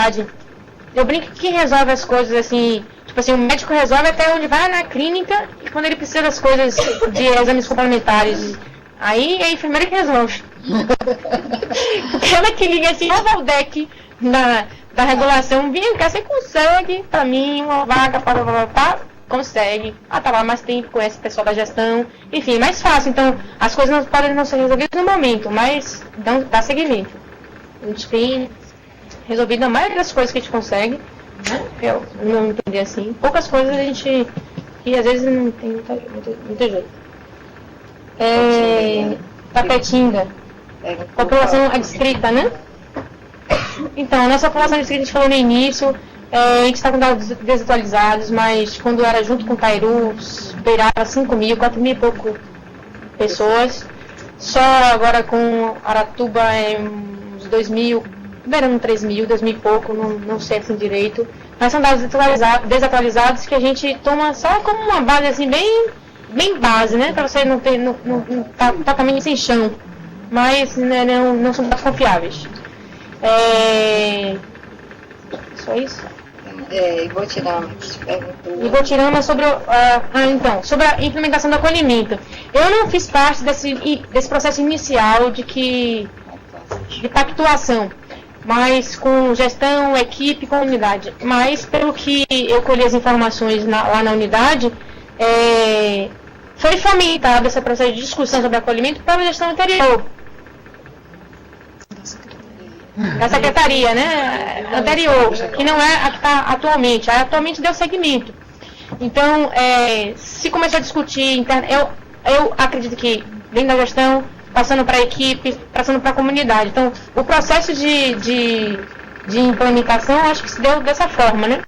comunidade. Eu brinco que quem resolve as coisas assim, tipo assim, o médico resolve até onde vai na clínica e quando ele precisa das coisas de exames complementares. Aí é a enfermeira que resolve. Porque ela que liga assim, ó, Valdec da regulação, vem cá, você consegue pra mim uma vaga, consegue. Ah, tá lá mais tempo, conhece o pessoal da gestão, enfim, mais fácil. Então, as coisas não podem não ser resolvidas no momento, mas dá seguimento. A gente tem resolvido a maioria das coisas que a gente consegue, né? Eu não entendi assim. Poucas coisas a gente, que às vezes não tem muito jeito. Tapetinga. População adscrita, né? Então, a nossa população adscrita, a gente falou no início, a gente está com dados desatualizados, mas quando era junto com o Tairu, beirava 5.000, 4.000 e pouco pessoas. Só agora com Aratuba é uns 2.000, beirando 3.000, 2.000 e pouco, não sei assim direito. Mas são dados desatualizados que a gente toma só como uma base assim, bem base, né? Para você não ter, não tá totalmente sem chão. Mas né, não são dados confiáveis. Só isso? Ibotirama sobre sobre a implementação do acolhimento. Eu não fiz parte desse processo inicial de pactuação, mas com gestão, equipe, comunidade. Mas pelo que eu colhi as informações lá na unidade, foi fomentado esse processo de discussão sobre acolhimento pela gestão anterior. Da secretaria, né, anterior, que não é a que está atualmente. Atualmente deu seguimento. Então, se começar a discutir, eu acredito que dentro da gestão, passando para a equipe, passando para a comunidade. Então, o processo de implementação, acho que se deu dessa forma, né?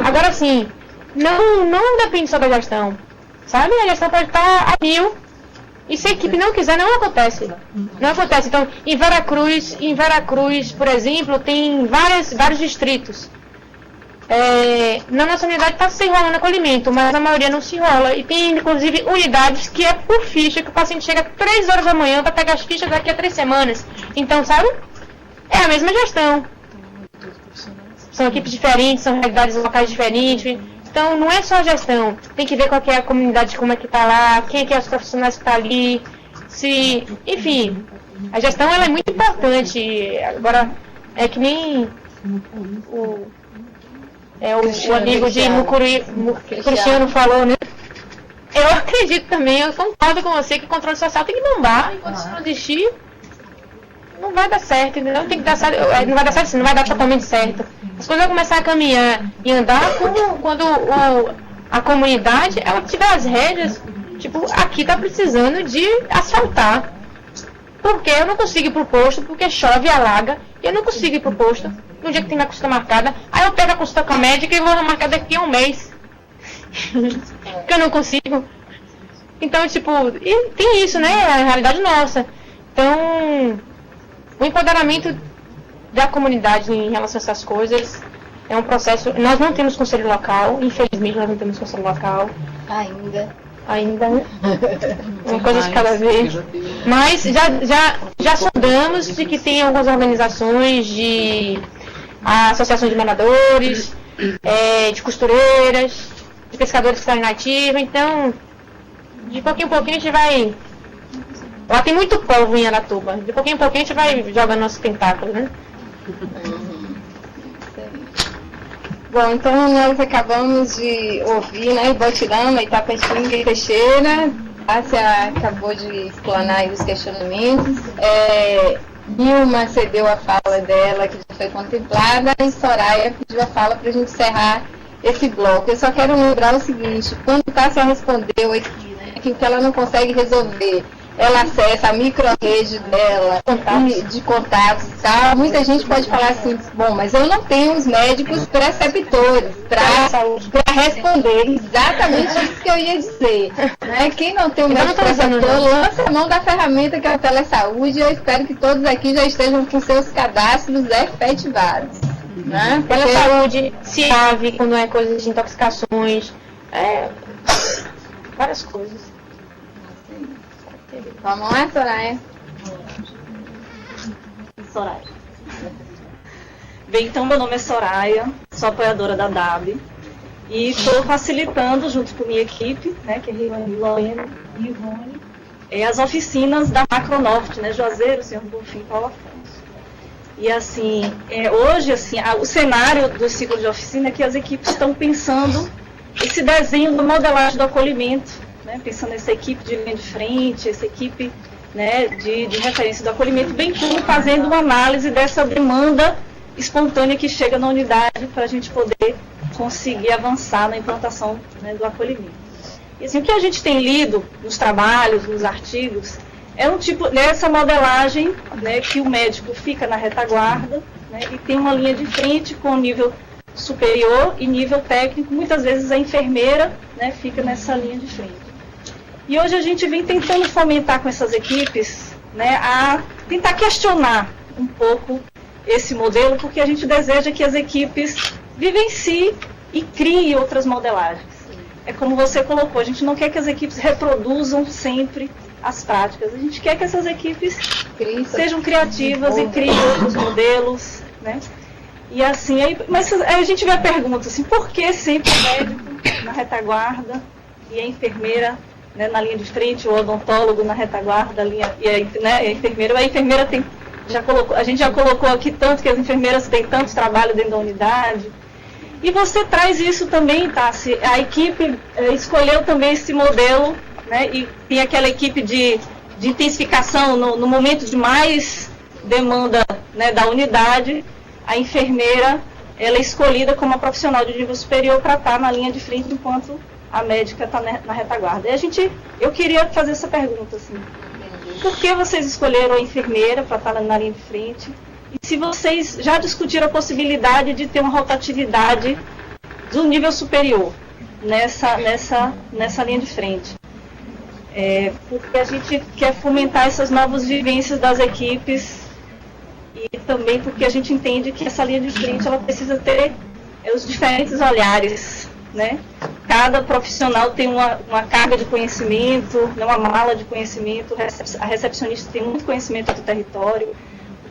Agora, sim, não depende só da gestão, sabe? A gestão pode estar a 1.000, e se a equipe não quiser, não acontece. Não acontece. Então, em Veracruz, por exemplo, tem vários distritos. Na nossa unidade está se enrolando acolhimento, mas a maioria não se enrola. E tem, inclusive, unidades que é por ficha, que o paciente chega 3 horas da manhã para pegar as fichas daqui a 3 semanas. Então, sabe? É a mesma gestão. São equipes diferentes, são realidades locais diferentes. Então, não é só a gestão, tem que ver qual que é a comunidade, como é que está lá, quem é que é os profissionais que estão ali, enfim, a gestão ela é muito importante. Agora, é que nem o amigo de Mucuri, Cristiano falou, né? Eu acredito também, eu concordo com você que o controle social tem que bombar, enquanto isso não existir, não vai dar certo, entendeu? Tem que dar certo, não vai dar certo, não vai dar totalmente certo. As coisas vão começar a caminhar e andar quando a comunidade ela tiver as rédeas, tipo, aqui tá precisando de asfaltar. Porque eu não consigo ir pro posto, porque chove e alaga, e eu não consigo ir pro posto no dia que tem minha consulta marcada. Aí eu pego a consulta com a médica e vou marcar daqui a um mês. Porque eu não consigo. Então, tipo, e tem isso, né? É a realidade nossa. Então, o empoderamento da comunidade em relação a essas coisas é um processo. Nós não temos conselho local, infelizmente nós não temos conselho local. Ainda, né? Uma coisa de cada vez. Mas já sondamos de que tem algumas organizações de associações de moradores, de costureiras, de pescadores que estão inativos. Então, de pouquinho em pouquinho a gente vai. Lá tem muito povo em Aratuba. De pouquinho em pouquinho a gente vai jogando nossos tentáculos, né? Bom, então nós acabamos de ouvir, né, Ibotirama, Itapetinga e Teixeira. Cássia acabou de explanar aí os questionamentos. Dilma cedeu a fala dela, que já foi contemplada, e Soraya pediu a fala para a gente encerrar esse bloco. Eu só quero lembrar o seguinte: quando Cássia respondeu aqui, né, que o que ela não consegue resolver, ela acessa a micro-rede dela, de contatos e tal. Muita gente pode falar assim, bom, mas eu não tenho os médicos preceptores para responder. Exatamente isso que eu ia dizer. Né? Quem não tem o médico preceptor, lança a mão da ferramenta que é a telesaúde. Eu espero que todos aqui já estejam com seus cadastros efetivados. Né? Telesaúde, CIAV, quando é coisa de intoxicações, várias coisas. Vamos lá, Soraya. Bem, então, meu nome é Soraya, sou apoiadora da DAB e estou facilitando, junto com minha equipe, né, que é Lorena e Ivone, as oficinas da Macronorte, né, Juazeiro, Senhor Bonfim, Paulo Afonso. E assim, hoje, assim, o cenário do ciclo de oficina é que as equipes estão pensando esse desenho do modelagem do acolhimento, né, pensando nessa equipe de linha de frente, essa equipe, né, de referência do acolhimento, bem como fazendo uma análise dessa demanda espontânea que chega na unidade para a gente poder conseguir avançar na implantação, né, do acolhimento. E assim, o que a gente tem lido nos trabalhos, nos artigos, é um tipo, nessa modelagem, né, que o médico fica na retaguarda, né, e tem uma linha de frente com nível superior e nível técnico. Muitas vezes a enfermeira, né, fica nessa linha de frente. E hoje a gente vem tentando fomentar com essas equipes, né, a tentar questionar um pouco esse modelo, porque a gente deseja que as equipes vivenciem e criem outras modelagens. É como você colocou, a gente não quer que as equipes reproduzam sempre as práticas, a gente quer que essas equipes sejam criativas e criem outros modelos, né? E assim, mas aí a gente vê a pergunta assim, por que sempre o médico na retaguarda e a enfermeira, né, na linha de frente, o odontólogo na retaguarda, a enfermeira tem, a gente já colocou aqui tanto que as enfermeiras têm tanto trabalho dentro da unidade. E você traz isso também, Tassi, a equipe escolheu também esse modelo, né, e tem aquela equipe de intensificação no momento de mais demanda, né, da unidade, a enfermeira, ela é escolhida como uma profissional de nível superior para estar na linha de frente, enquanto a médica está na retaguarda. E eu queria fazer essa pergunta, assim, por que vocês escolheram a enfermeira para estar na linha de frente? E se vocês já discutiram a possibilidade de ter uma rotatividade do nível superior nessa linha de frente? Porque a gente quer fomentar essas novas vivências das equipes e também porque a gente entende que essa linha de frente ela precisa ter os diferentes olhares, né? Cada profissional tem uma carga de conhecimento, uma mala de conhecimento, a recepcionista tem muito conhecimento do território,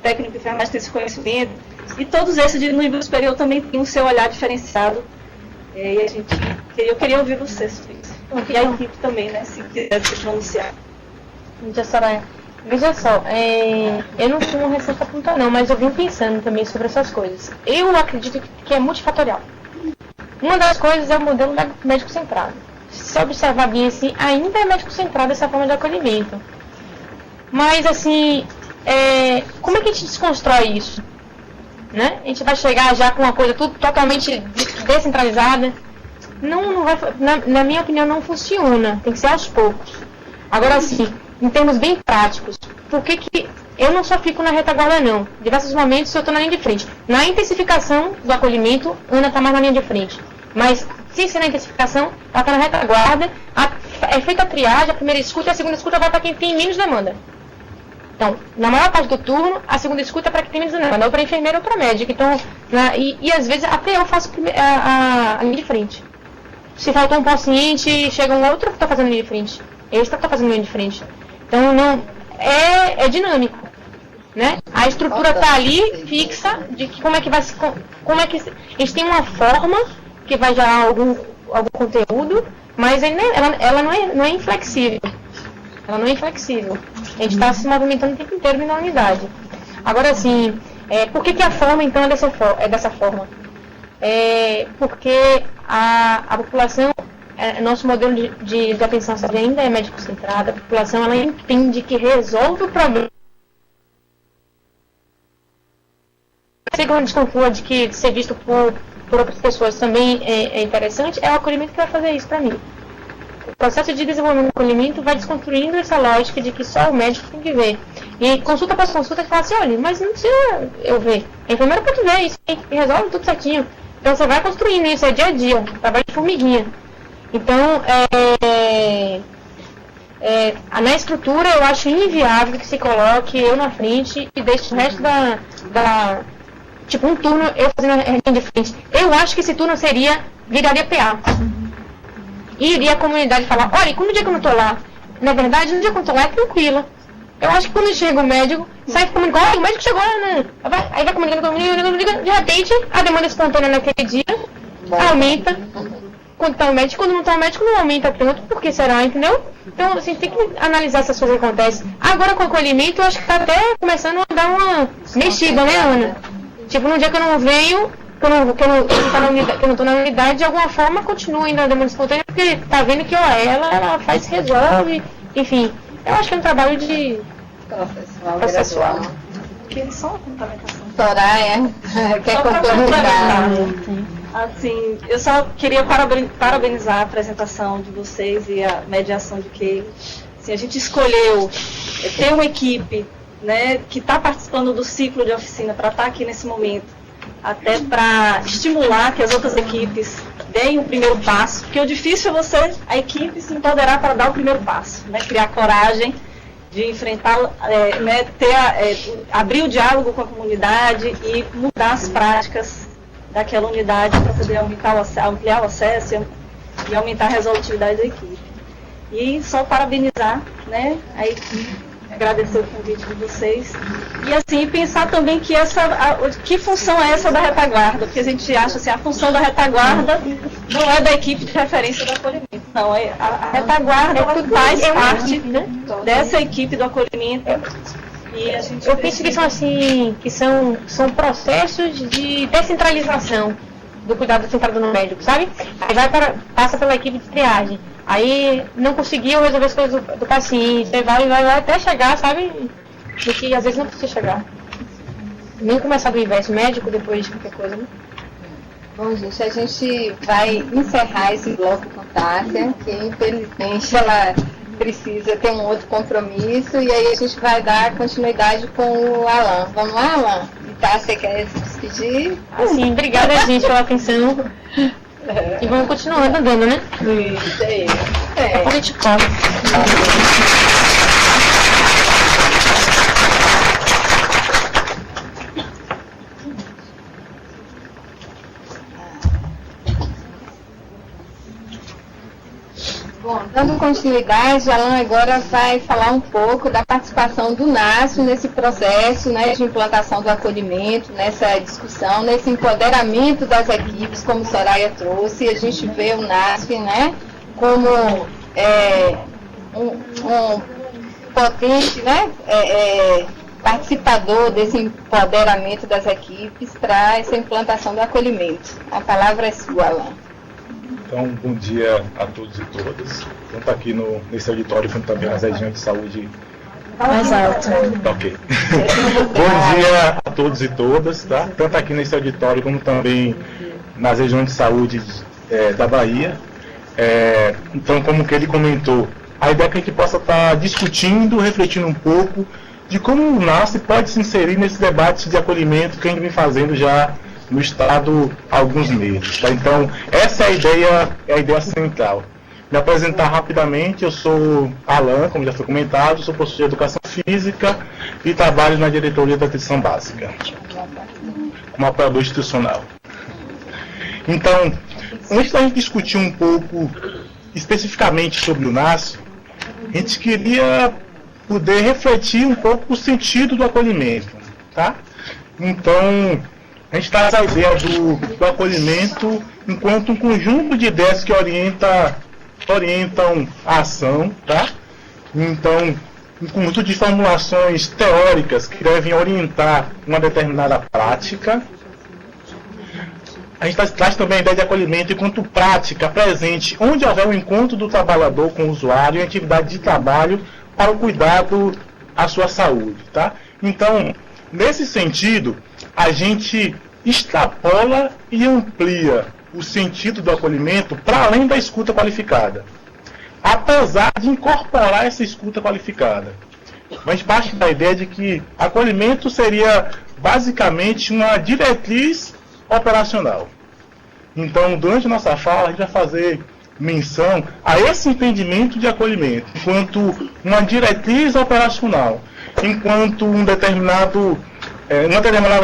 técnico de enfermagem tem esse conhecimento, e todos esses de nível superior também têm o seu olhar diferenciado. Eu queria ouvir vocês sobre isso. E a equipe também, né, se quiser se pronunciar. Veja só, eu não tenho uma receita pontual não, mas eu vim pensando também sobre essas coisas. Eu acredito que é multifatorial. Uma das coisas é o modelo médico centrado. Se observar bem assim, ainda é médico centrado essa forma de acolhimento. Mas assim, como é que a gente desconstrói isso? Né? A gente vai chegar já com uma coisa tudo totalmente descentralizada? Não vai, na minha opinião, não funciona. Tem que ser aos poucos. Agora, assim, em termos bem práticos, por que eu não só fico na retaguarda, não? Diversos momentos eu estou na linha de frente. Na intensificação do acolhimento, Ana está mais na linha de frente. Mas, sem ser na intensificação, ela está na retaguarda, é feita a triagem, a primeira escuta e a segunda escuta vai para quem tem menos demanda. Então, na maior parte do turno, a segunda escuta é para quem tem menos demanda, ou para enfermeira ou para médica. Então, e às vezes até eu faço a linha de frente. Se faltou um paciente, chega um outro que está fazendo linha de frente. Esse que está fazendo linha de frente. Então, não, é dinâmico. Né? A estrutura está ali, fixa, de que como é que vai se... Como é que a gente tem uma forma que vai gerar algum conteúdo, mas ela não é inflexível. Ela não é inflexível. A gente está se movimentando o tempo inteiro na unidade. Agora, assim, por que a forma, então, é dessa forma? Porque a população, nosso modelo de atenção ainda é médico-centrado, a população ela entende que resolve o problema. Sei que uma desconforto de que ser visto por outras pessoas também é interessante, é o acolhimento que vai fazer isso para mim. O processo de desenvolvimento do acolhimento vai desconstruindo essa lógica de que só o médico tem que ver. E consulta após consulta que fala assim, olha, mas não precisa eu ver. A enfermeira pode ver isso e resolve tudo certinho. Então você vai construindo isso, é dia a dia, trabalho de formiguinha. Então, na estrutura eu acho inviável que se coloque eu na frente e deixe o resto tipo um turno eu fazendo a linha de frente. Eu acho que esse turno viraria PA. E iria a comunidade falar, olha, e quando o dia que eu não estou lá? Na verdade, no dia que eu não estou lá é tranquilo. Eu acho que quando chega o médico, sai comunicando, o médico chegou, né? Aí vai comunicando, de repente, a demanda espontânea naquele dia aumenta. Quando tá o médico, quando não tá o médico, não aumenta tanto, por que será, entendeu? Então, assim, tem que analisar essas coisas que acontecem. Agora, com o acolhimento, eu acho que tá até começando a dar uma mexida, né, Ana? Tipo, no dia que eu não venho, que eu não tô na unidade, de alguma forma, continua ainda a demanda espontânea, porque tá vendo que, ó, ela faz, resolve, enfim. Eu acho que é um trabalho de processual. Que só a complementação. Soraya, quer complementar? Assim, eu só queria parabenizar a apresentação de vocês e a mediação de Keila. Assim, a gente escolheu ter uma equipe, né, que está participando do ciclo de oficina para estar aqui nesse momento, até para estimular que as outras equipes deem o primeiro passo, porque o difícil é a equipe se empoderar para dar o primeiro passo, né, criar coragem de enfrentar, né, abrir o diálogo com a comunidade e mudar as práticas daquela unidade para poder ampliar o acesso e aumentar a resolutividade da equipe. E só parabenizar, né, a equipe, agradecer o convite de vocês e assim pensar também que que função é essa da retaguarda, porque a gente acha assim, a função da retaguarda não é da equipe de referência do acolhimento, não, a retaguarda faz parte dessa equipe do acolhimento. E a gente eu penso que são assim, que são processos de descentralização do cuidado centrado no médico, sabe? Aí passa pela equipe de triagem. Aí não conseguiu resolver as coisas do paciente, aí vai até chegar, sabe? Do que às vezes não precisa chegar. Nem começar do inverso, médico depois de qualquer coisa, né? Bom, gente, a gente vai encerrar esse bloco com Tássia, que infelizmente ela precisa ter um outro compromisso, e aí a gente vai dar continuidade com o Alan. Vamos lá, Alan? E Tássia quer se despedir? Assim, obrigada, gente, pela atenção. E vamos continuando andando, né? Isso aí. A gente come. Bom, dando continuidade, Alan agora vai falar um pouco da participação do NASF nesse processo, né, de implantação do acolhimento, nessa discussão, nesse empoderamento das equipes, como Soraya trouxe. A gente vê o NASF, né, como um potente, né, participador desse empoderamento das equipes para essa implantação do acolhimento. A palavra é sua, Alan. Então, bom dia a todos e todas, tanto aqui nesse auditório, quanto também nas regiões de saúde. Mais alto. Tá, ok. Bom dia a todos e todas, tá? Tanto aqui nesse auditório, como também nas regiões de saúde da Bahia. Então, como que ele comentou, a ideia é que a gente possa estar discutindo, refletindo um pouco de como o NASF pode se inserir nesse debate de acolhimento que a gente vem fazendo já no Estado há alguns meses. Tá? Então, essa é a ideia central. Me apresentar rapidamente, eu sou Alan, como já foi comentado, sou professor de Educação Física e trabalho na diretoria da atenção básica, como apoiador institucional. Então, antes da gente discutir um pouco especificamente sobre o NASF, a gente queria poder refletir um pouco o sentido do acolhimento. Tá? Então, a gente traz a ideia do acolhimento enquanto um conjunto de ideias que orientam a ação, tá? Então, um conjunto de formulações teóricas que devem orientar uma determinada prática. A gente traz também a ideia de acolhimento enquanto prática presente onde houver um encontro do trabalhador com o usuário em atividade de trabalho para o cuidado à sua saúde, tá? Então, nesse sentido, a gente extrapola e amplia o sentido do acolhimento para além da escuta qualificada, apesar de incorporar essa escuta qualificada. Mas parte da ideia de que acolhimento seria basicamente uma diretriz operacional. Então, durante a nossa fala, a gente vai fazer menção a esse entendimento de acolhimento enquanto uma diretriz operacional, enquanto uma determinada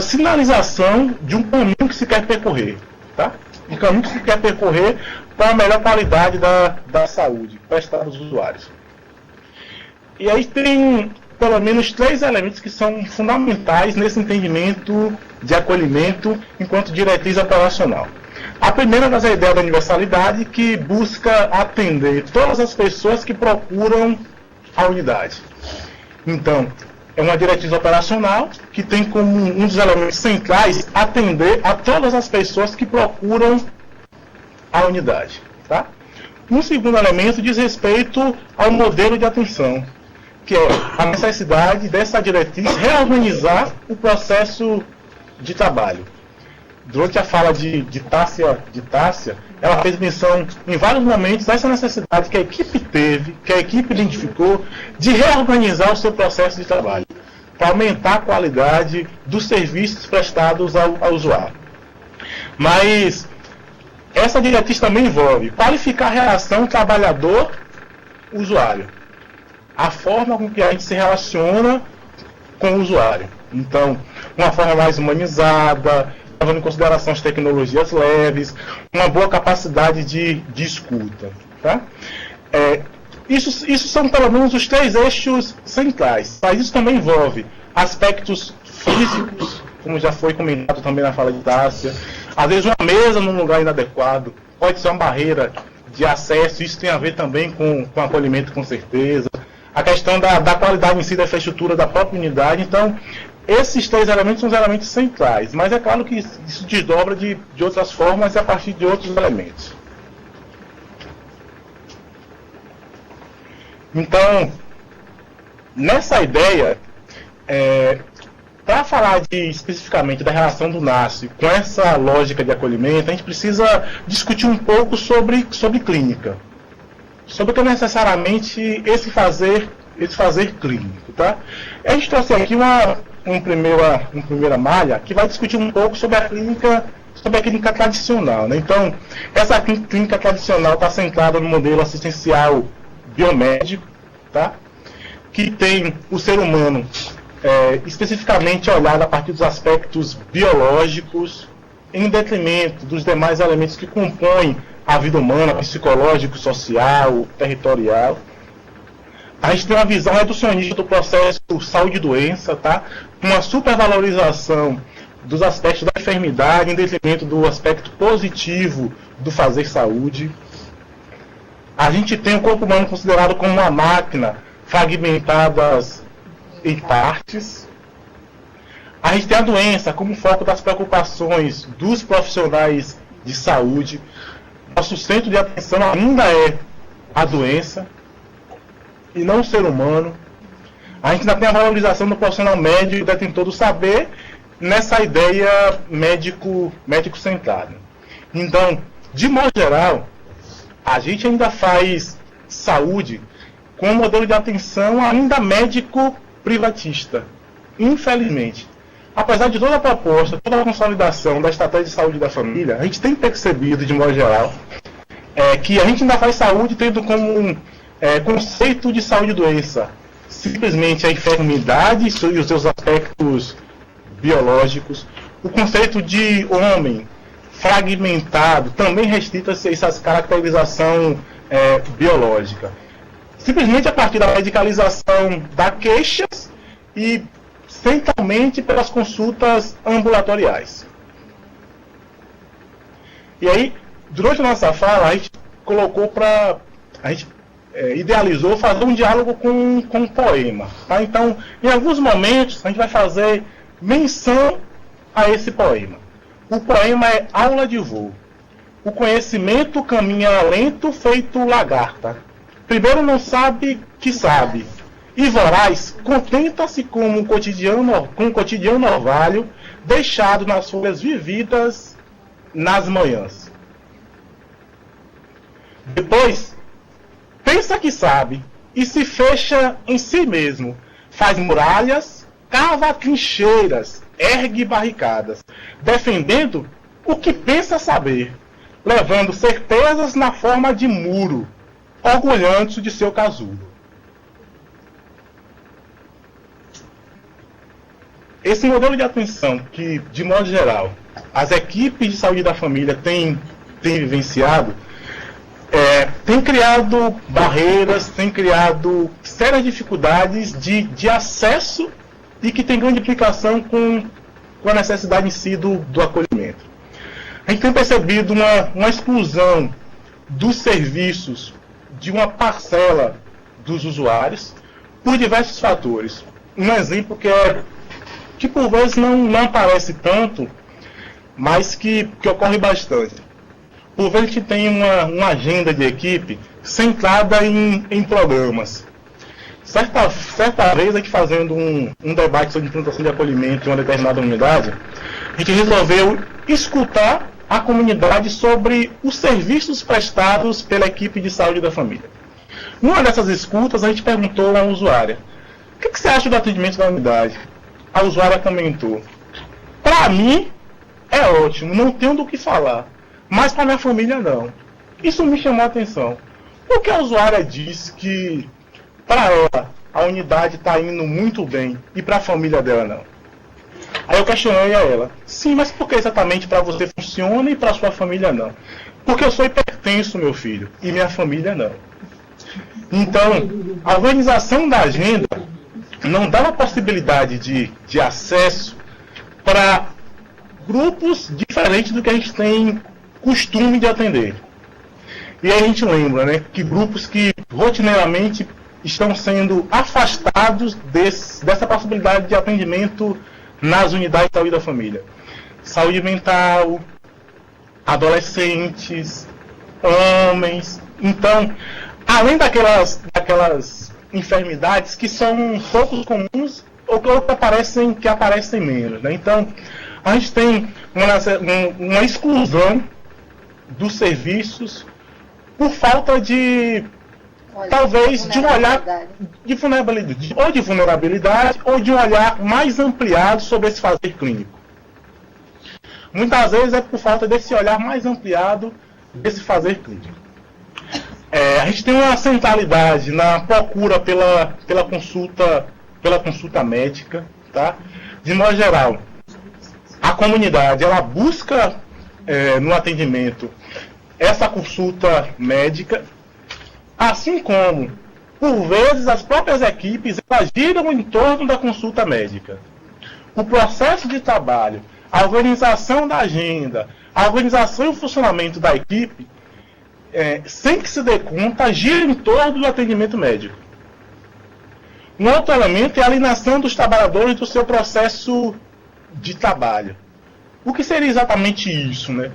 sinalização de um caminho que se quer percorrer, tá? Um caminho que se quer percorrer para a melhor qualidade da saúde prestada aos usuários. E aí tem pelo menos 3 elementos que são fundamentais nesse entendimento de acolhimento enquanto diretriz operacional. A primeira das é a ideia da universalidade, que busca atender todas as pessoas que procuram a unidade. Então, é uma diretriz operacional que tem como um dos elementos centrais atender a todas as pessoas que procuram a unidade. Tá? Um segundo elemento diz respeito ao modelo de atenção, que é a necessidade dessa diretriz reorganizar o processo de trabalho. Durante a fala de Tássia, ela fez menção em vários momentos dessa necessidade que a equipe teve, que a equipe identificou, de reorganizar o seu processo de trabalho, para aumentar a qualidade dos serviços prestados ao usuário. Mas essa diretriz também envolve qualificar a relação trabalhador-usuário, a forma com que a gente se relaciona com o usuário. Então, uma forma mais humanizada, levando em consideração as tecnologias leves, uma boa capacidade de escuta. Tá? Isso são pelo menos os 3 eixos centrais, mas isso também envolve aspectos físicos, como já foi comentado também na fala de Tássia. Às vezes uma mesa num lugar inadequado pode ser uma barreira de acesso, isso tem a ver também com acolhimento, com certeza. A questão da qualidade em si, da infraestrutura da própria unidade. Então, esses 3 elementos são os elementos centrais, mas é claro que isso desdobra de outras formas e a partir de outros elementos. Então, nessa ideia, para falar especificamente da relação do NASF com essa lógica de acolhimento, a gente precisa discutir um pouco sobre clínica, sobre o que é necessariamente esse fazer clínico. Tá? A gente trouxe aqui uma primeira malha que vai discutir um pouco sobre a clínica tradicional. Né? Então, essa clínica tradicional está centrada no modelo assistencial biomédico, tá? Que tem o ser humano especificamente olhado a partir dos aspectos biológicos, em detrimento dos demais elementos que compõem a vida humana, psicológico, social, territorial. A gente tem uma visão reducionista do processo saúde e doença, tá? Uma supervalorização dos aspectos da enfermidade em detrimento do aspecto positivo do fazer saúde. A gente tem o corpo humano considerado como uma máquina fragmentadas em partes. A gente tem a doença como foco das preocupações dos profissionais de saúde. Nosso centro de atenção ainda é a doença e não o ser humano. A gente ainda tem a valorização do profissional médico e detentor do saber nessa ideia médico-centrada. Então, de modo geral, a gente ainda faz saúde com um modelo de atenção ainda médico-privatista, infelizmente. Apesar de toda a proposta, toda a consolidação da estratégia de saúde da família, a gente tem percebido, de modo geral, que a gente ainda faz saúde tendo como conceito de saúde e doença simplesmente a enfermidade e os seus aspectos biológicos. O conceito de homem fragmentado também restrito a essa caracterização biológica. Simplesmente a partir da medicalização da queixas e centralmente pelas consultas ambulatoriais. E aí, durante a nossa fala, a gente idealizou fazer um diálogo com um poema. Tá? Então, em alguns momentos, a gente vai fazer menção a esse poema. O poema é Aula de Voo. O conhecimento caminha lento, feito lagarta. Primeiro não sabe que sabe. E voraz contenta-se com um cotidiano orvalho deixado nas folhas vividas nas manhãs. Depois, pensa que sabe e se fecha em si mesmo. Faz muralhas, cava trincheiras, ergue barricadas, defendendo o que pensa saber, levando certezas na forma de muro, orgulhando-se de seu casulo. Esse modelo de atenção que, de modo geral, as equipes de saúde da família têm vivenciado, tem criado barreiras, tem criado sérias dificuldades de acesso e que tem grande implicação com a necessidade em si do acolhimento. A gente tem percebido uma exclusão dos serviços de uma parcela dos usuários por diversos fatores. Um exemplo que por vezes não aparece tanto, mas que ocorre bastante. Por vezes a gente tem uma agenda de equipe centrada em programas. Certa vez, a gente fazendo um debate sobre implantação de acolhimento em uma determinada unidade, a gente resolveu escutar a comunidade sobre os serviços prestados pela equipe de saúde da família. Numa dessas escutas, a gente perguntou a uma usuária: o que você acha do atendimento da unidade? A usuária comentou: para mim é ótimo, não tenho do que falar, mas para minha família não. Isso me chamou a atenção. Por que a usuária disse que para ela a unidade está indo muito bem e para a família dela não? Aí eu questionei a ela: sim, mas por que exatamente para você funciona e para sua família não? Porque eu sou hipertenso, meu filho, e minha família não. Então, a organização da agenda não dá a possibilidade de acesso para grupos diferentes do que a gente tem costume de atender. E aí a gente lembra, né, que grupos que rotineiramente estão sendo afastados dessa possibilidade de atendimento nas unidades de saúde da família. Saúde mental, adolescentes, homens. Então, além daquelas enfermidades que são pouco comuns ou que aparecem menos, né? Então, a gente tem uma exclusão dos serviços por falta talvez de um olhar de vulnerabilidade ou de um olhar mais ampliado sobre esse fazer clínico. Muitas vezes é por falta desse olhar mais ampliado desse fazer clínico. A gente tem uma centralidade na procura pela consulta médica, tá? De modo geral, a comunidade ela busca no atendimento essa consulta médica, assim como, por vezes, as próprias equipes elas giram em torno da consulta médica. O processo de trabalho, a organização da agenda, a organização e o funcionamento da equipe, sem que se dê conta, gira em torno do atendimento médico. Um outro elemento é a alienação dos trabalhadores do seu processo de trabalho. O que seria exatamente isso, né?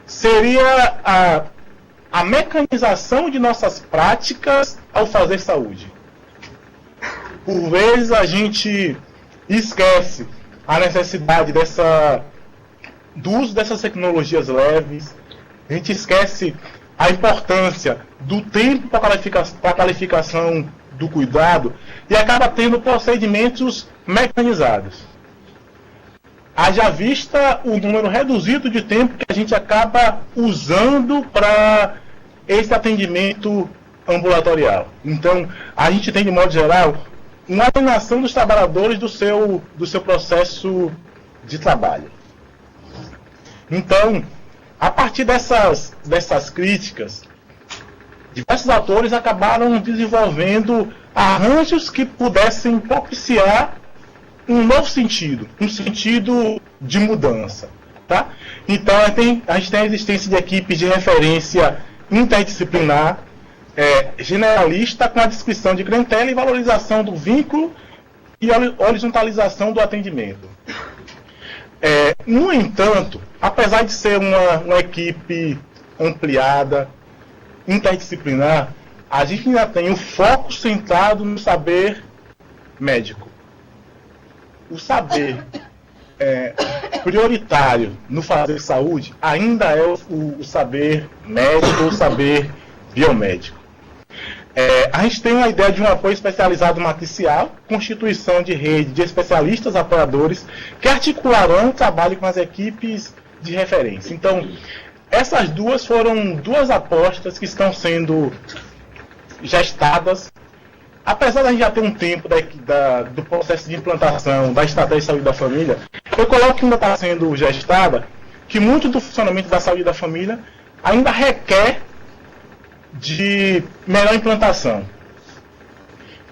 Seria a mecanização de nossas práticas ao fazer saúde. Por vezes a gente esquece a necessidade do uso dessas tecnologias leves, a gente esquece a importância do tempo para a qualificação do cuidado e acaba tendo procedimentos mecanizados. Haja vista o número reduzido de tempo que a gente acaba usando para esse atendimento ambulatorial. Então, a gente tem, de modo geral, uma alienação dos trabalhadores do seu processo de trabalho. Então, a partir dessas críticas, diversos atores acabaram desenvolvendo arranjos que pudessem propiciar um novo sentido, um sentido de mudança. Tá? Então, a gente tem a existência de equipes de referência interdisciplinar, generalista, com a descrição de clientela e valorização do vínculo e horizontalização do atendimento. No entanto, apesar de ser uma equipe ampliada, interdisciplinar, a gente ainda tem o foco centrado no saber médico. O saber prioritário no fazer saúde ainda é o saber médico, o saber biomédico. A gente tem uma ideia de um apoio especializado matricial, constituição de rede de especialistas apoiadores que articularão o trabalho com as equipes de referência. Então, essas duas foram duas apostas que estão sendo gestadas. Apesar de a gente já ter um tempo do processo de implantação da estratégia de saúde da família, eu coloco que ainda está sendo gestada, que muito do funcionamento da saúde da família ainda requer de melhor implantação.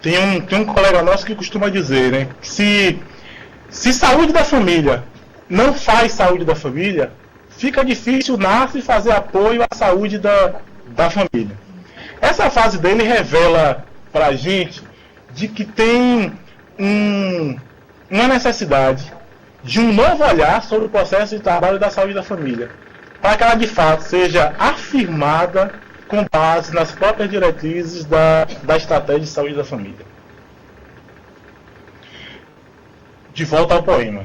Tem um colega nosso que costuma dizer, né, que se saúde da família não faz saúde da família, fica difícil fazer apoio à saúde da família. Essa fase dele revela para a gente de que tem uma necessidade de um novo olhar sobre o processo de trabalho da saúde da família, para que ela de fato seja afirmada com base nas próprias diretrizes da estratégia de saúde da família. De volta ao poema.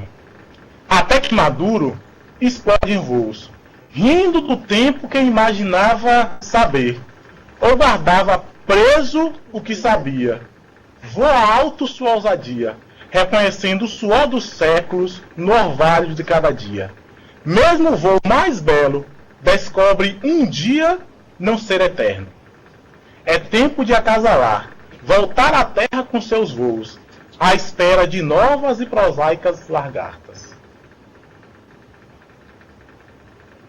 Até que maduro, explode em voos, rindo do tempo que imaginava saber, ou guardava preso o que sabia. Voa alto sua ousadia, reconhecendo o suor dos séculos no orvalho de cada dia. Mesmo o voo mais belo descobre um dia não ser eterno. É tempo de acasalar, voltar à terra com seus voos, à espera de novas e prosaicas lagartas.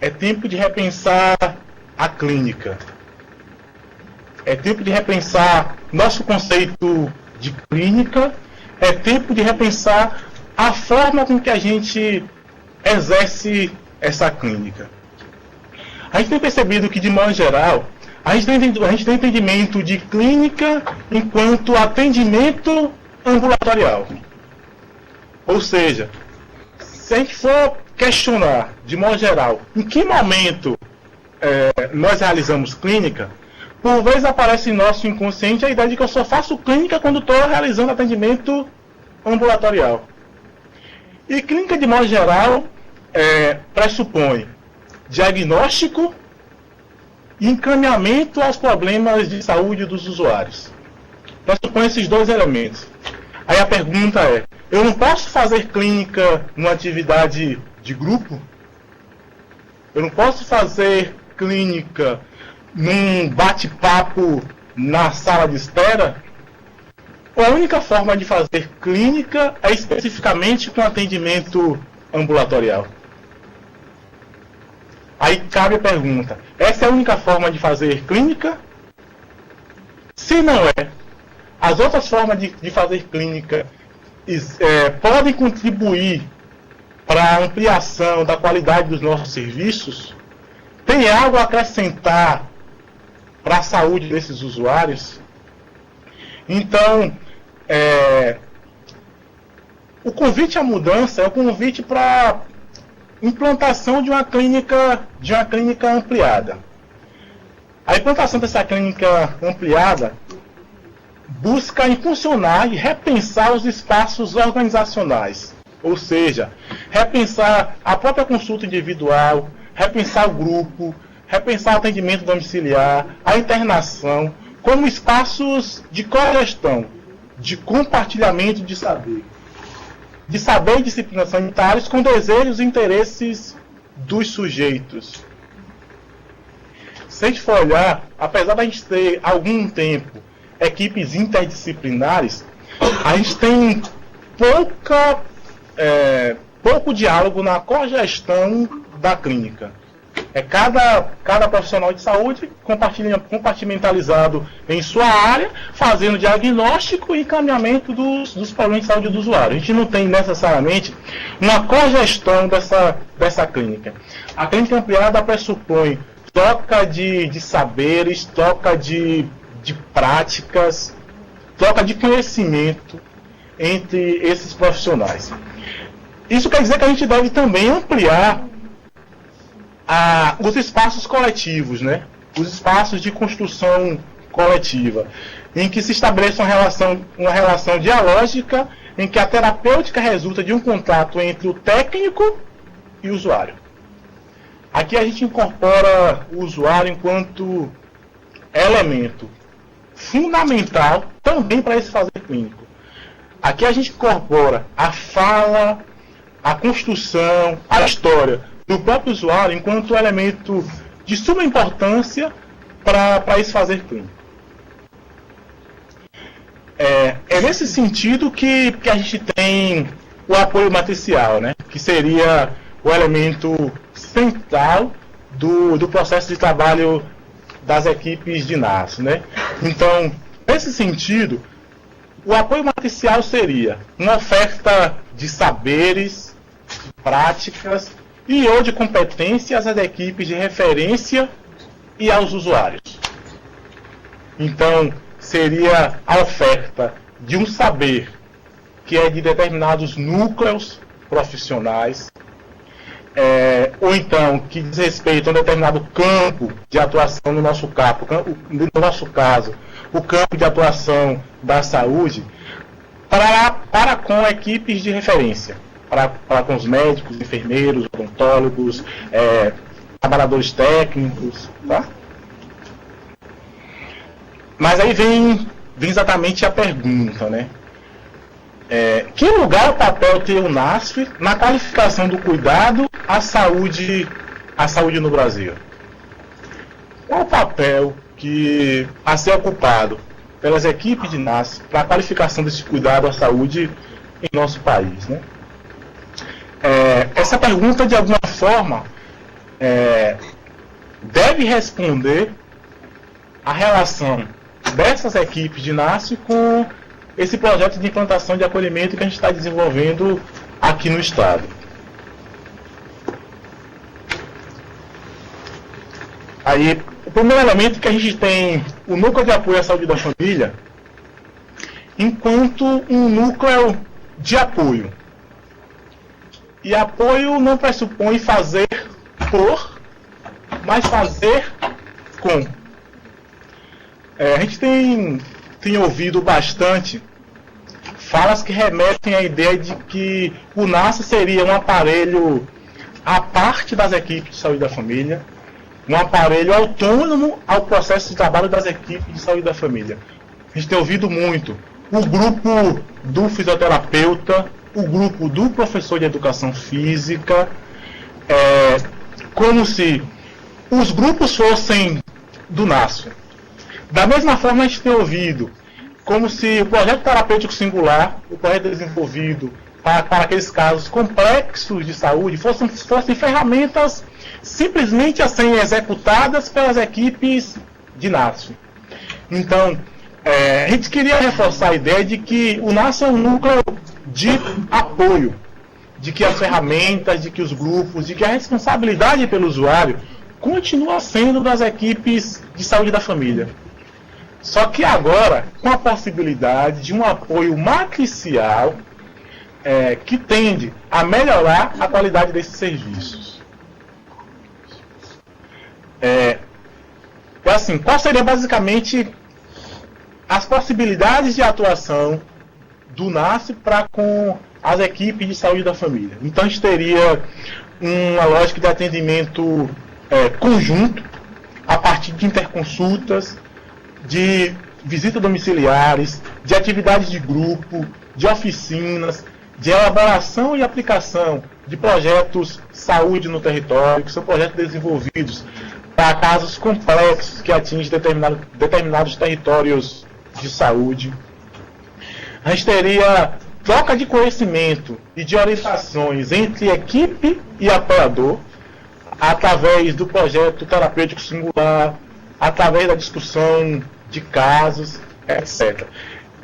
É tempo de repensar a clínica. É tempo de repensar nosso conceito de clínica. É tempo de repensar a forma com que a gente exerce essa clínica. A gente tem percebido que, de modo geral, a gente tem entendimento de clínica enquanto atendimento ambulatorial. Ou seja, se a gente for questionar, de modo geral, em que momento nós realizamos clínica, por vezes aparece em nosso inconsciente a ideia de que eu só faço clínica quando estou realizando atendimento ambulatorial. E clínica, de modo geral, pressupõe diagnóstico e encaminhamento aos problemas de saúde dos usuários. Pressupõe esses dois elementos. Aí a pergunta é, eu não posso fazer clínica numa atividade de grupo? Eu não posso fazer clínica num bate-papo na sala de espera? Ou a única forma de fazer clínica é especificamente com atendimento ambulatorial? Aí cabe a pergunta, essa é a única forma de fazer clínica? Se não é, as outras formas de fazer clínica podem contribuir para a ampliação da qualidade dos nossos serviços? Tem algo a acrescentar para a saúde desses usuários? Então, o convite à mudança é o convite para implantação de uma clínica ampliada. A implantação dessa clínica ampliada busca impulsionar e repensar os espaços organizacionais, ou seja, repensar a própria consulta individual, repensar o grupo, repensar o atendimento domiciliar, a internação, como espaços de cogestão, de compartilhamento de saber e disciplinas sanitárias com desejos e interesses dos sujeitos. Se a gente for olhar, apesar da gente ter algum tempo equipes interdisciplinares, a gente tem pouco diálogo na cogestão da clínica. Cada profissional de saúde compartimentalizado em sua área, fazendo diagnóstico e encaminhamento dos problemas de saúde do usuário. A gente não tem necessariamente uma cogestão dessa clínica. A clínica ampliada pressupõe troca de saberes, troca de práticas, troca de conhecimento entre esses profissionais. Isso quer dizer que a gente deve também ampliar os espaços coletivos, né? Os espaços de construção coletiva, em que se estabeleça uma relação dialógica, em que a terapêutica resulta de um contato entre o técnico e o usuário. Aqui a gente incorpora o usuário enquanto elemento fundamental também para esse fazer clínico. Aqui a gente incorpora a fala, a construção, a história do próprio usuário enquanto elemento de suma importância para esse fazer clínico. É nesse sentido que a gente tem o apoio matricial, né? Que seria o elemento central do processo de trabalho das equipes de NAS, né? Então, nesse sentido, o apoio matricial seria uma oferta de saberes, de práticas e ou de competências às equipes de referência e aos usuários. Então, seria a oferta de um saber que é de determinados núcleos profissionais, ou então que diz respeito a um determinado campo de atuação no nosso caso, o campo de atuação da saúde, para com equipes de referência, para com os médicos, enfermeiros, odontólogos, trabalhadores técnicos, tá? Mas aí vem exatamente a pergunta, né? Que lugar o papel tem o NASF na qualificação do cuidado à saúde no Brasil? Qual o papel a ser ocupado pelas equipes de NASF para a qualificação desse cuidado à saúde em nosso país, né? Essa pergunta, de alguma forma, deve responder a relação dessas equipes de NASF com esse projeto de implantação de acolhimento que a gente está desenvolvendo aqui no Estado. Aí, o primeiro elemento é que a gente tem o núcleo de apoio à saúde da família enquanto um núcleo de apoio. E apoio não pressupõe fazer por, mas fazer com. A gente tem ouvido bastante falas que remetem à ideia de que o NASF seria um aparelho à parte das equipes de saúde da família, um aparelho autônomo ao processo de trabalho das equipes de saúde da família. A gente tem ouvido muito o grupo do fisioterapeuta, o grupo do professor de educação física, como se os grupos fossem do NASF. Da mesma forma, a gente tem ouvido como se o projeto terapêutico singular, o projeto desenvolvido para aqueles casos complexos de saúde, fossem ferramentas simplesmente a serem executadas pelas equipes de NASF. Então, a gente queria reforçar a ideia de que o NASF é um núcleo de apoio, de que as ferramentas, de que os grupos, de que a responsabilidade pelo usuário continua sendo das equipes de saúde da família. Só que agora, com a possibilidade de um apoio matricial que tende a melhorar a qualidade desses serviços. Assim, qual seria basicamente as possibilidades de atuação do NASF para com as equipes de saúde da família? Então, a gente teria uma lógica de atendimento conjunto, a partir de interconsultas, de visitas domiciliares, de atividades de grupo, de oficinas, de elaboração e aplicação de projetos saúde no território, que são projetos desenvolvidos para casos complexos que atingem determinados territórios de saúde. A gente teria troca de conhecimento e de orientações entre equipe e apoiador, através do projeto terapêutico singular, através da discussão de casos, etc.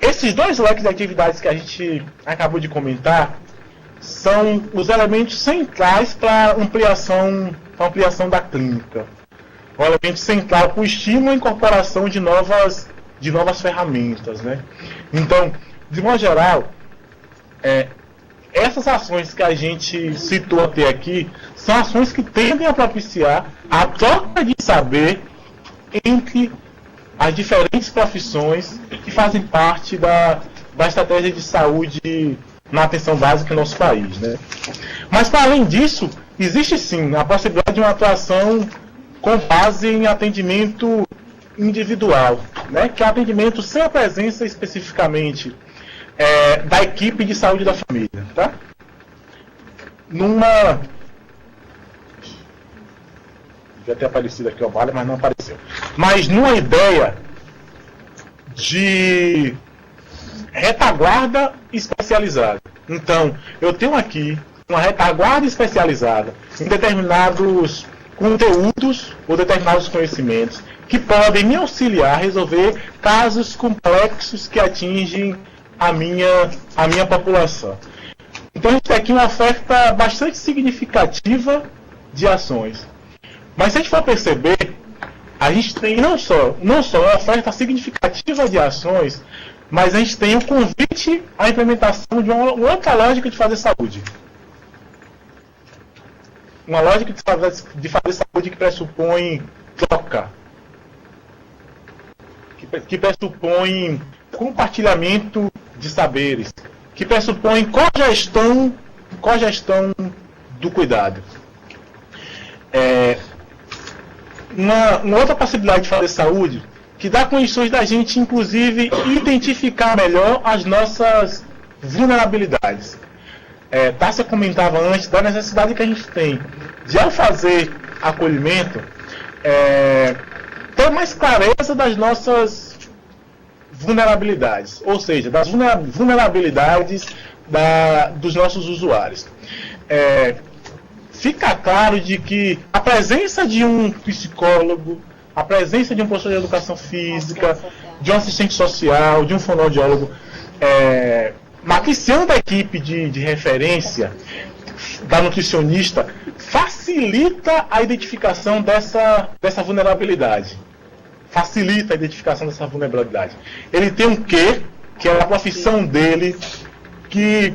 Esses dois leques de atividades que a gente acabou de comentar são os elementos centrais para a ampliação da clínica. O elemento central para o estímulo e incorporação de novas ferramentas, né? Então, de modo geral, essas ações que a gente citou até aqui são ações que tendem a propiciar a troca de saber entre as diferentes profissões que fazem parte da estratégia de saúde na atenção básica em nosso país, né? Mas, para além disso, existe sim a possibilidade de uma atuação com base em atendimento individual, né? Que é atendimento sem a presença especificamente da equipe de saúde da família, tá? Devia ter aparecido aqui o vale, mas não apareceu. Mas numa ideia de retaguarda especializada. Então, eu tenho aqui uma retaguarda especializada em determinados conteúdos ou determinados conhecimentos que podem me auxiliar a resolver casos complexos que atingem a minha população. Então a gente tem aqui uma oferta bastante significativa de ações. Mas se a gente for perceber, a gente tem não só uma oferta significativa de ações, mas a gente tem o convite à implementação de uma outra lógica de fazer saúde. Uma lógica de fazer saúde que pressupõe troca, que pressupõe compartilhamento de saberes, que pressupõe cogestão do cuidado. Uma outra possibilidade de fazer saúde que dá condições da gente, inclusive, identificar melhor as nossas vulnerabilidades. Tássia comentava antes da necessidade que a gente tem de, ao fazer acolhimento, ter mais clareza das nossas vulnerabilidades, ou seja, das vulnerabilidades dos nossos usuários. Fica claro de que a presença de um psicólogo, a presença de um professor de educação física, de um assistente social, de um fonoaudiólogo, matriciando a equipe de referência da nutricionista, facilita a identificação dessa vulnerabilidade. Facilita a identificação dessa vulnerabilidade. Ele tem um quê, que é a profissão dele, que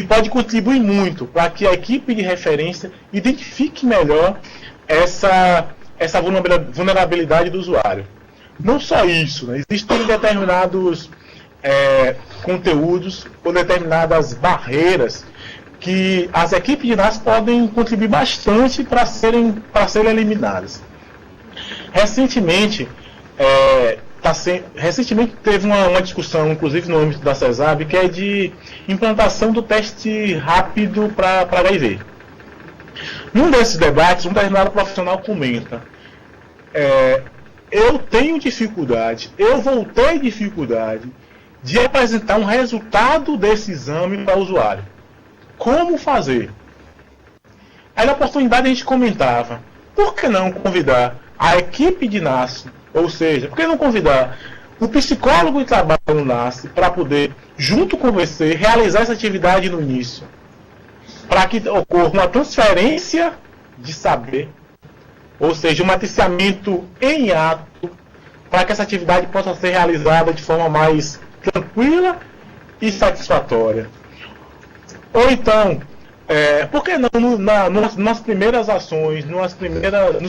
pode contribuir muito para que a equipe de referência identifique melhor essa vulnerabilidade do usuário. Não só isso, né? Existem determinados conteúdos ou determinadas barreiras que as equipes de NAS podem contribuir bastante para serem eliminadas. Recentemente teve uma discussão, inclusive no âmbito da CESAB, que é de implantação do teste rápido para HIV. Num desses debates, um determinado profissional comenta: eu tenho dificuldade, eu vou ter dificuldade de apresentar um resultado desse exame para o usuário. Como fazer? Aí na oportunidade a gente comentava: por que não convidar a equipe de NAS, ou seja, por que não convidar o psicólogo de trabalho no NAS para poder, junto com você, realizar essa atividade no início, para que ocorra uma transferência de saber, ou seja, um matriciamento em ato, para que essa atividade possa ser realizada de forma mais tranquila e satisfatória. Ou então, por que não, nas primeiras ações, nos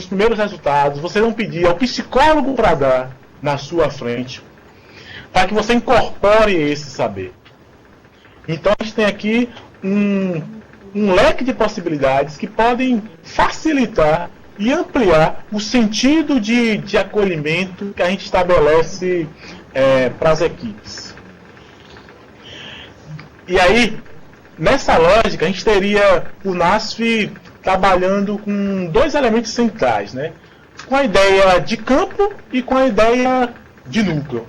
primeiros resultados, você não pedir ao psicólogo para dar na sua frente, para que você incorpore esse saber? Então a gente tem aqui um leque de possibilidades que podem facilitar e ampliar o sentido de acolhimento que a gente estabelece para as equipes. E aí, nessa lógica, a gente teria o NASF trabalhando com dois elementos centrais, né? Com a ideia de campo e com a ideia de núcleo.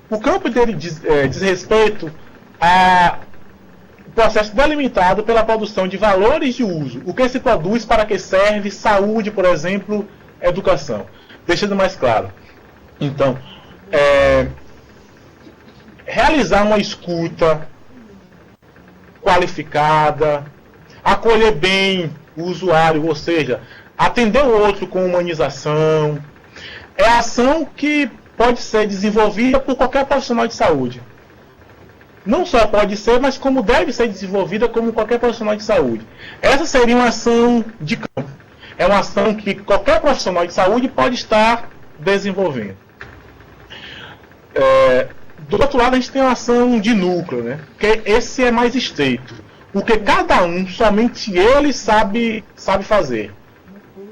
O campo dele diz respeito ao processo delimitado pela produção de valores de uso. O que se produz, para que serve, saúde, por exemplo, educação. Deixando mais claro. Então, realizar uma escuta qualificada, acolher bem o usuário, ou seja, atender o outro com humanização, é a ação que pode ser desenvolvida por qualquer profissional de saúde. Não só pode ser, mas como deve ser desenvolvida como qualquer profissional de saúde. Essa seria uma ação de campo. É uma ação que qualquer profissional de saúde pode estar desenvolvendo. Do outro lado, a gente tem uma ação de núcleo, né? Que esse é mais estreito. Porque cada um, somente ele sabe fazer.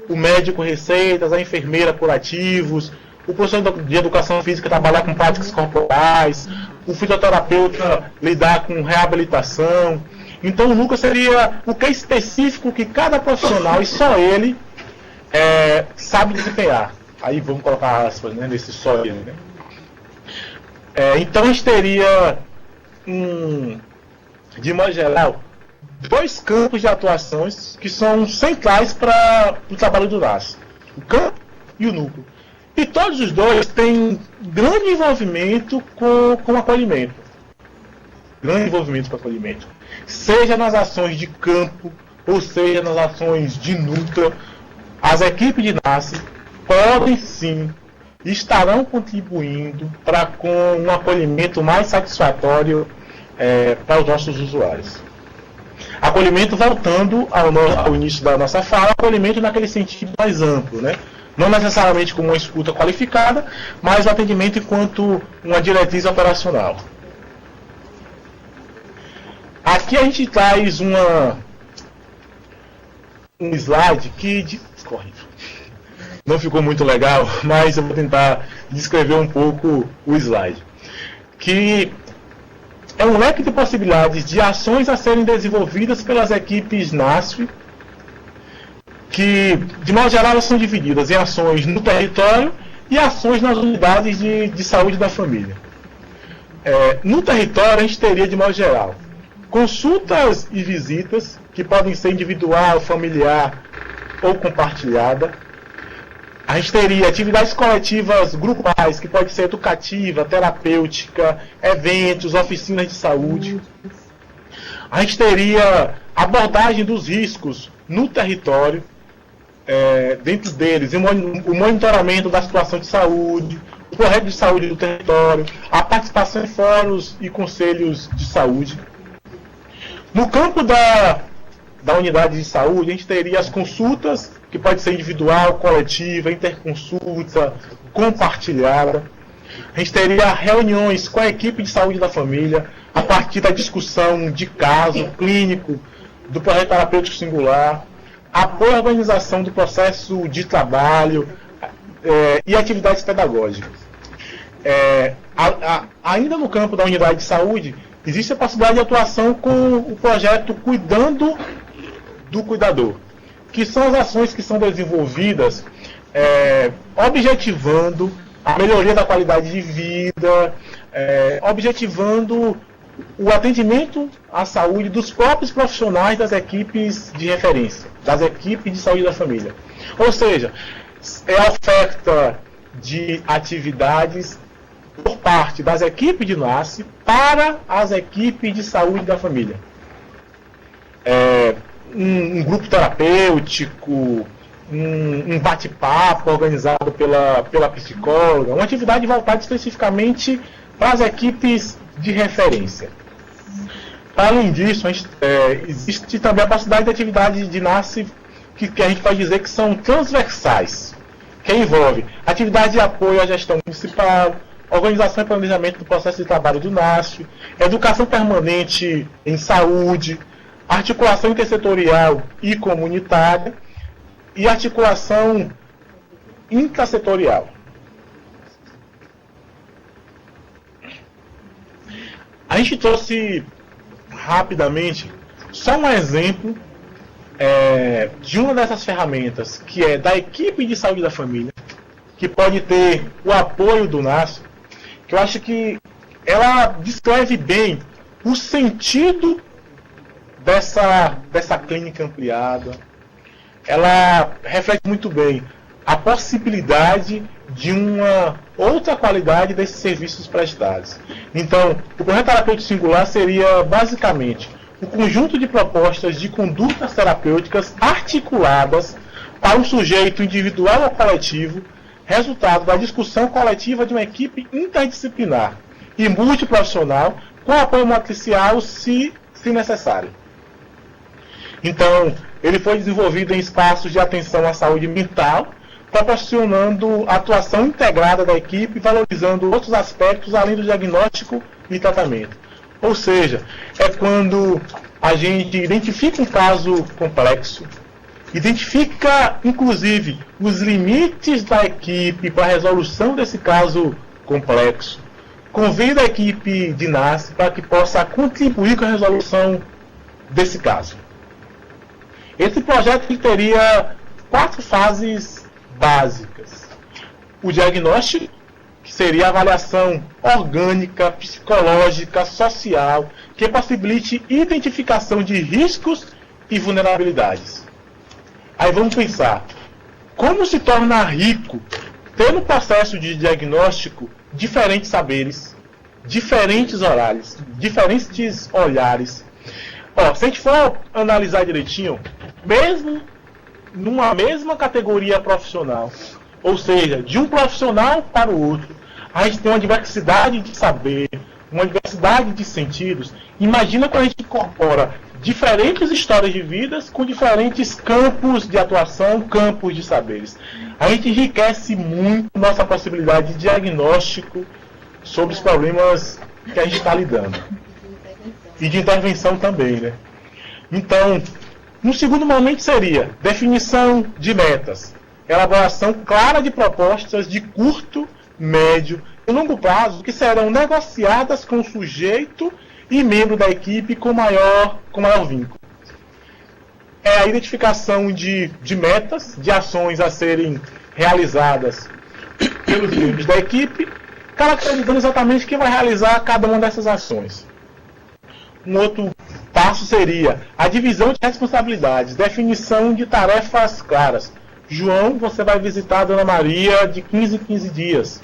O médico receitas, a enfermeira curativos, o professor de educação física trabalhar com práticas corporais, o fisioterapeuta lidar com reabilitação. Então o núcleo seria o que é específico que cada profissional, e só ele, sabe desempenhar. Aí vamos colocar aspas, né, nesse só ele, né? Então a gente teria, de modo geral, dois campos de atuações que são centrais para o trabalho do NAS: o campo e o núcleo. E todos os dois têm grande envolvimento com o acolhimento. Grande envolvimento com o acolhimento. Seja nas ações de campo, ou seja nas ações de nutra, as equipes de NASCE podem sim, estarão contribuindo para com um acolhimento mais satisfatório para os nossos usuários. Acolhimento, voltando ao início da nossa fala, acolhimento naquele sentido mais amplo, né? Não necessariamente como uma escuta qualificada, mas o atendimento enquanto uma diretriz operacional. Aqui a gente traz um slide que não ficou muito legal, mas eu vou tentar descrever um pouco o slide. Que é um leque de possibilidades de ações a serem desenvolvidas pelas equipes NASF, que, de modo geral, elas são divididas em ações no território e ações nas unidades de saúde da família. No território, a gente teria, de modo geral, consultas e visitas, que podem ser individual, familiar ou compartilhada. A gente teria atividades coletivas grupais, que pode ser educativa, terapêutica, eventos, oficinas de saúde. A gente teria abordagem dos riscos no território, dentro deles, o monitoramento da situação de saúde, o projeto de saúde do território, a participação em fóruns e conselhos de saúde. No campo da unidade de saúde, a gente teria as consultas, que pode ser individual, coletiva, interconsulta, compartilhada. A gente teria reuniões com a equipe de saúde da família, a partir da discussão de caso clínico, do projeto terapêutico singular, apoio à organização do processo de trabalho e atividades pedagógicas. Ainda no campo da unidade de saúde, existe a possibilidade de atuação com o projeto Cuidando do Cuidador, que são as ações que são desenvolvidas objetivando a melhoria da qualidade de vida, objetivando o atendimento à saúde dos próprios profissionais das equipes de referência, das equipes de saúde da família. Ou seja, é a oferta de atividades por parte das equipes de NASCE para as equipes de saúde da família. Um grupo terapêutico, um bate-papo organizado pela psicóloga, uma atividade voltada especificamente para as equipes de referência. Além disso, existe também a possibilidade de atividades de NASCE que a gente pode dizer que são transversais, que envolve atividade de apoio à gestão municipal, organização e planejamento do processo de trabalho do NASF, educação permanente em saúde, articulação intersetorial e comunitária e articulação intrasetorial. A gente trouxe rapidamente só um exemplo de uma dessas ferramentas, que é da equipe de saúde da família, que pode ter o apoio do NASF, que eu acho que ela descreve bem o sentido dessa clínica ampliada. Ela reflete muito bem a possibilidade de uma outra qualidade desses serviços prestados. Então, o projeto terapêutico singular seria basicamente o conjunto de propostas de condutas terapêuticas articuladas para um sujeito individual ou coletivo, resultado da discussão coletiva de uma equipe interdisciplinar e multiprofissional com apoio matricial, se necessário. Então, ele foi desenvolvido em espaços de atenção à saúde mental, proporcionando a atuação integrada da equipe, valorizando outros aspectos além do diagnóstico e tratamento. Ou seja, é quando a gente identifica um caso complexo, identifica, inclusive, os limites da equipe para a resolução desse caso complexo, convida a equipe de NASCE para que possa contribuir com a resolução desse caso. Esse projeto teria 4 fases básicas. O diagnóstico, que seria a avaliação orgânica, psicológica, social, que possibilite identificação de riscos e vulnerabilidades. Aí vamos pensar, como se torna rico ter no processo de diagnóstico diferentes saberes, diferentes horários, diferentes olhares. Se a gente for analisar direitinho, mesmo numa mesma categoria profissional, ou seja, de um profissional para o outro, a gente tem uma diversidade de saber, uma diversidade de sentidos. Imagina quando a gente incorpora diferentes histórias de vidas com diferentes campos de atuação, campos de saberes. A gente enriquece muito nossa possibilidade de diagnóstico sobre os problemas que a gente está lidando. E de intervenção também, né? Então, no segundo momento seria definição de metas, elaboração clara de propostas de curto, médio e longo prazo que serão negociadas com o sujeito e membro da equipe com maior vínculo. É a identificação de metas, de ações a serem realizadas pelos membros da equipe, caracterizando exatamente quem vai realizar cada uma dessas ações. Um outro passo seria a divisão de responsabilidades, definição de tarefas claras. João, você vai visitar a Dona Maria de 15 em 15 dias.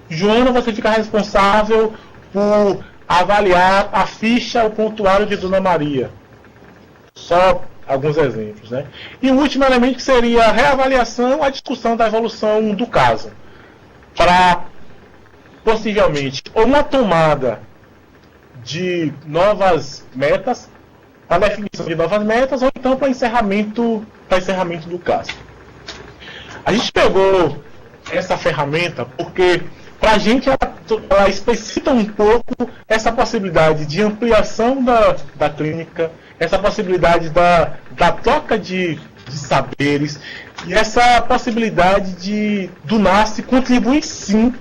Joana, você fica responsável por avaliar a ficha, o prontuário de Dona Maria. Só alguns exemplos, né? E o último elemento que seria a reavaliação, a discussão da evolução do caso. Para, possivelmente, ou uma tomada de novas metas, para definição de novas metas, ou então para encerramento do caso. A gente pegou essa ferramenta porque, para a gente, ela explicita um pouco essa possibilidade de ampliação da clínica, essa possibilidade da troca de saberes, e essa possibilidade do NASCE contribuir sim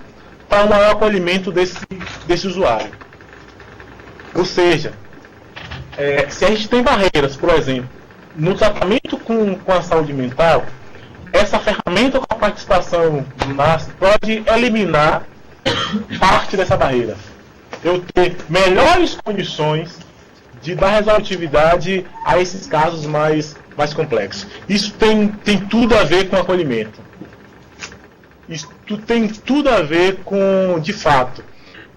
para o maior acolhimento desse usuário. Ou seja, se a gente tem barreiras, por exemplo, no tratamento com a saúde mental, essa ferramenta com a participação do NASCE pode eliminar parte dessa barreira. Eu ter melhores condições de dar resolutividade a esses casos mais complexos. Isso tem tudo a ver com acolhimento. Isso tem tudo a ver com, de fato,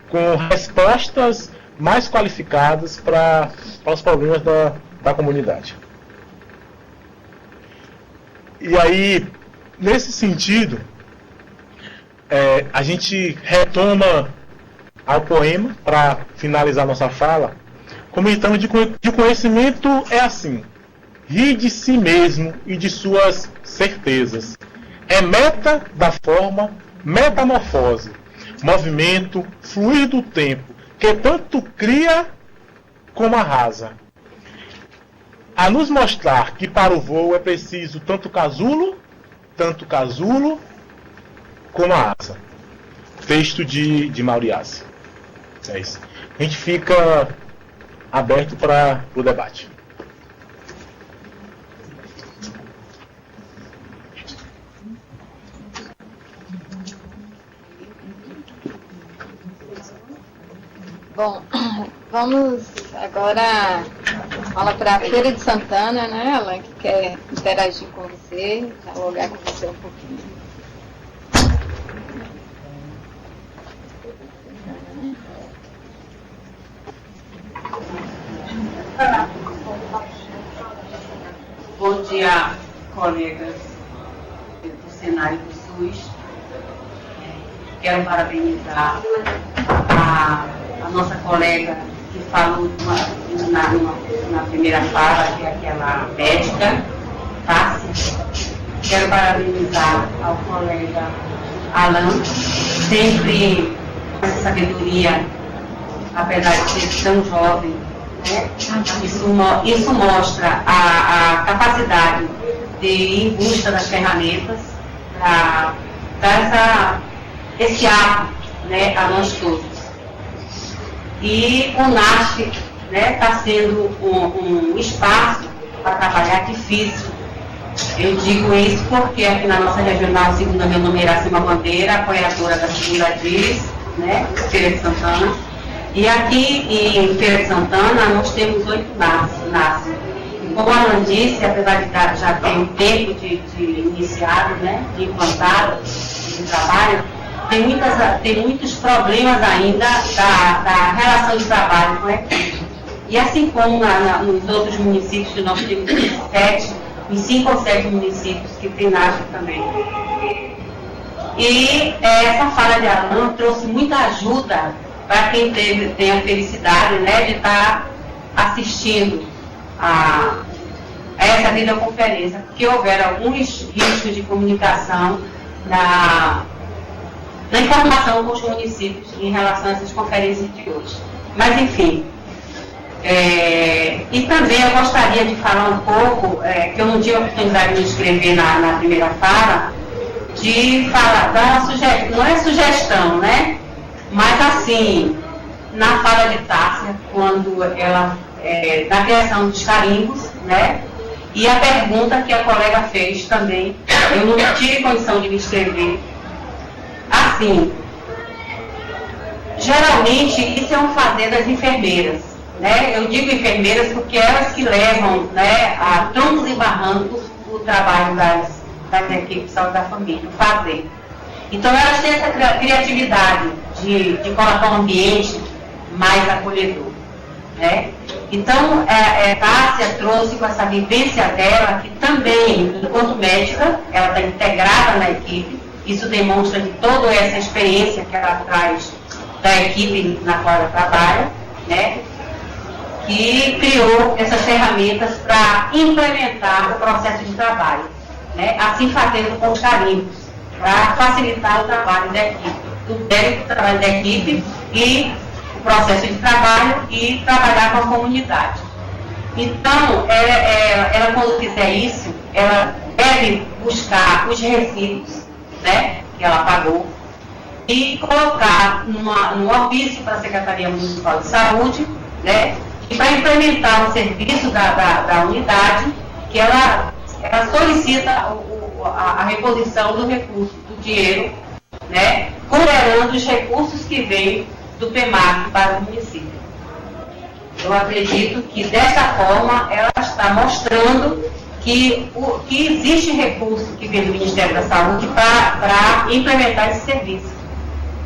com respostas mais qualificadas para os problemas da comunidade. E aí, nesse sentido, a gente retoma ao poema, para finalizar nossa fala, comentando de conhecimento é assim: ri de si mesmo e de suas certezas. É meta da forma, metamorfose, movimento, fluir do tempo, que tanto cria como arrasa. A nos mostrar que para o voo é preciso tanto casulo como a asa. Texto de Mauriace. É isso. A gente fica aberto para o debate. Bom, vamos agora falar para a Feira de Santana, né? Ela que quer interagir com você, dialogar com você um pouquinho. Bom dia, colegas do cenário do SUS. Quero parabenizar a nossa colega que falou na primeira fala, que é aquela médica, Tássia. Quero parabenizar ao colega Alan, sempre com essa sabedoria, apesar de ser tão jovem, né? Isso mostra a capacidade de ir em busca das ferramentas para dar esse ato, né, a nós todos. E o NASCE está sendo um espaço para trabalhar difícil. Eu digo isso porque aqui na nossa regional, segunda, meu nome é Iracema Bandeira, apoiadora da segunda DIS, né, Feira de Santana. E aqui em Feira de Santana nós temos 8 NASCE. E como a Alan disse, apesar de já ter um tempo de iniciado, né, de implantado, municípios que trabalham, tem muitos problemas ainda da relação de trabalho com a equipe. E assim como nos outros municípios, que nós temos 5 ou 7 municípios que tem NASP também. E essa fala de Alan trouxe muita ajuda para quem tem a felicidade, né, de estar assistindo a essa videoconferência, porque houveram alguns riscos de comunicação na informação com os municípios em relação a essas conferências de hoje. Mas, enfim, e também eu gostaria de falar um pouco, que eu não tive a oportunidade de me inscrever na primeira fala, de falar, não é sugestão, né? Mas assim, na fala de Tássia, quando ela, na criação dos carimbos, né? E a pergunta que a colega fez também, eu não tive condição de me inscrever. Assim, geralmente isso é um fazer das enfermeiras, né? Eu digo enfermeiras porque elas que levam, né, a troncos e barrancos o trabalho das equipes de saúde da família, o fazer. Então elas têm essa criatividade de colocar um ambiente mais acolhedor, né? Então, Tássia trouxe com essa vivência dela, que também, enquanto médica, ela está integrada na equipe. Isso demonstra de toda essa experiência que ela traz da equipe na qual ela trabalha, né? Que criou essas ferramentas para implementar o processo de trabalho, né? Assim fazendo com os carimbos, para facilitar o trabalho da equipe, o débito do trabalho da equipe e processo de trabalho e trabalhar com a comunidade. Então, ela quando fizer isso, ela deve buscar os recibos, né, que ela pagou e colocar num ofício para a Secretaria Municipal de Saúde, né, e para implementar o serviço da unidade, que ela solicita a reposição do recurso, do dinheiro, né, considerando os recursos que vêm do PEMAC para o município. Eu acredito que dessa forma ela está mostrando que existe recurso que vem do Ministério da Saúde para implementar esse serviço.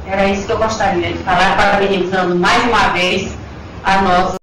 Era isso que eu gostaria de falar, parabenizando mais uma vez a nossa